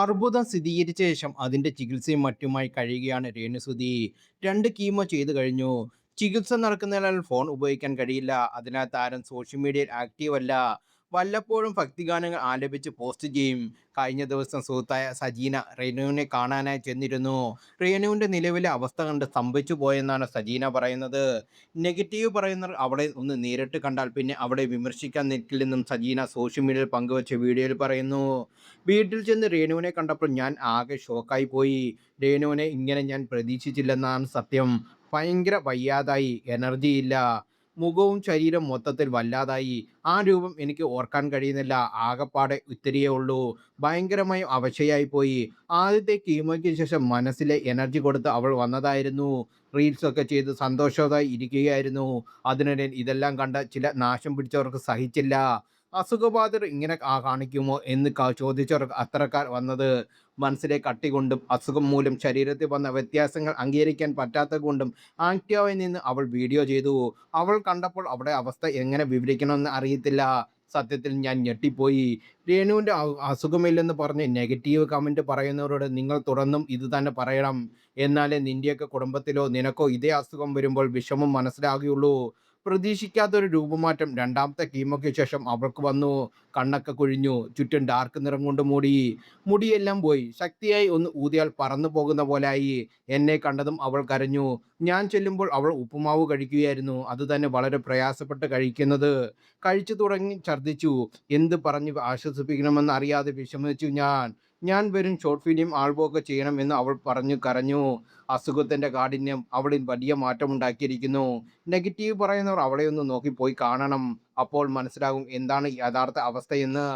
അർബുദം സ്ഥിരീകരിച്ച ശേഷം അതിന്റെ ചികിത്സയും മറ്റുമായി കഴിയുകയാണ് രേണുസുതി. 2 കീമോ ചെയ്തു കഴിഞ്ഞു. ചികിത്സ നടക്കുന്നതിനാൽ ഫോൺ ഉപയോഗിക്കാൻ കഴിയില്ല. അതിനാൽ താരം സോഷ്യൽ മീഡിയയിൽ ആക്റ്റീവ് അല്ല. വല്ലപ്പോഴും ഭക്തിഗാനങ്ങൾ ആലപിച്ച് പോസ്റ്റ് ചെയ്യും. കഴിഞ്ഞ ദിവസം സുഹൃത്തായ സജീന റേണുവിനെ കാണാനായി ചെന്നിരുന്നു. റേണുവിന്റെ നിലവിലെ അവസ്ഥ കണ്ട് സ്തംഭിച്ചു പോയെന്നാണ് സജീന പറയുന്നത്. നെഗറ്റീവ് പറയുന്നവർ അവളെ ഒന്ന് നേരിട്ട് കണ്ടാൽ പിന്നെ അവളെ വിമർശിക്കാൻ നിൽക്കില്ലെന്നും സജീന സോഷ്യൽ മീഡിയയിൽ പങ്കുവച്ച വീഡിയോയിൽ പറയുന്നു. വീട്ടിൽ ചെന്ന് രേണുവിനെ കണ്ടപ്പോൾ ഞാൻ ആകെ ഷോക്കായി പോയി. രേണുവിനെ ഇങ്ങനെ ഞാൻ പ്രതീക്ഷിച്ചില്ലെന്നാണ് സത്യം. ഭയങ്കര വയ്യാതായി, എനർജിയില്ല. മുഖവും ശരീരം മൊത്തത്തിൽ വല്ലാതായി. ആ രൂപം എനിക്ക് ഓർക്കാൻ കഴിയുന്നില്ല. ആകപ്പാടെ ഇത്തിരിയേ ഉള്ളൂ. ഭയങ്കരമായി അവശയായി പോയി. ആദ്യത്തെ കീമോയ്ക്ക് ശേഷം മനസ്സിലെ എനർജി കൊടുത്ത് അവൾ വന്നതായിരുന്നു. റീൽസൊക്കെ ചെയ്ത് സന്തോഷവതായി ഇരിക്കുകയായിരുന്നു. അതിനിടയിൽ ഇതെല്ലാം കണ്ട ചില നാശം പിടിച്ചവർക്ക് സഹിച്ചില്ല. അസുഖബാധിതർ ഇങ്ങനെ കാണിക്കുമോ എന്ന് ചോദിച്ചവർക്ക് അത്തരക്കാർ വന്നത്. മനസ്സിലെ കട്ടി കൊണ്ടും അസുഖം മൂലം ശരീരത്തിൽ വന്ന വ്യത്യാസങ്ങൾ അംഗീകരിക്കാൻ പറ്റാത്തത് കൊണ്ടും ആക്റ്റീവായി നിന്ന് അവൾ വീഡിയോ ചെയ്തു. അവൾ കണ്ടപ്പോൾ അവളുടെ അവസ്ഥ എങ്ങനെ വിവരിക്കണമെന്ന് അറിയത്തില്ല. സത്യത്തിൽ ഞാൻ ഞെട്ടിപ്പോയി. രേണുവിൻ്റെ അസുഖമില്ലെന്ന് പറഞ്ഞ് നെഗറ്റീവ് കമൻറ്റ് പറയുന്നവരോട് നിങ്ങൾ തുറന്നും ഇത് തന്നെ പറയണം. എന്നാലേ നിൻ്റെയൊക്കെ കുടുംബത്തിലോ നിനക്കോ ഇതേ അസുഖം വരുമ്പോൾ വിഷമം മനസ്സിലാകുകയുള്ളൂ. പ്രതീക്ഷിക്കാത്തൊരു രൂപമാറ്റം രണ്ടാമത്തെ കീമോയ്ക്ക് ശേഷം അവൾക്ക് വന്നു. കണ്ണൊക്കെ കുഴിഞ്ഞു. ചുറ്റും ഡാർക്ക് നിറം കൊണ്ട് മൂടി. മുടിയെല്ലാം പോയി. ശക്തിയായി ഒന്ന് ഊതിയാൽ പറന്നു പോകുന്ന പോലായി. എന്നെ കണ്ടതും അവൾ കരഞ്ഞു. ഞാൻ ചെല്ലുമ്പോൾ അവൾ ഉപ്പുമാവ് കഴിക്കുകയായിരുന്നു. അത് തന്നെ വളരെ പ്രയാസപ്പെട്ട് കഴിക്കുന്നത്. കഴിച്ചു തുടങ്ങി ഛർദ്ദിച്ചു. എന്ത് പറഞ്ഞ് ആശ്വസിപ്പിക്കണമെന്ന് അറിയാതെ വിഷമിച്ചു ഞാൻ. ഞാൻ വരും ഷോർട്ട് ഫിലിം ആൽബമൊക്കെ ചെയ്യണം എന്ന് അവൾ പറഞ്ഞു കരഞ്ഞു. അസുഖത്തിൻ്റെ കാഠിന്യം അവളിൽ വലിയ മാറ്റമുണ്ടാക്കിയിരിക്കുന്നു. നെഗറ്റീവ് പറയുന്നവർ അവളെ ഒന്ന് നോക്കി പോയി കാണണം. അപ്പോൾ മനസ്സിലാകും എന്താണ് യഥാർത്ഥ അവസ്ഥയെന്ന്.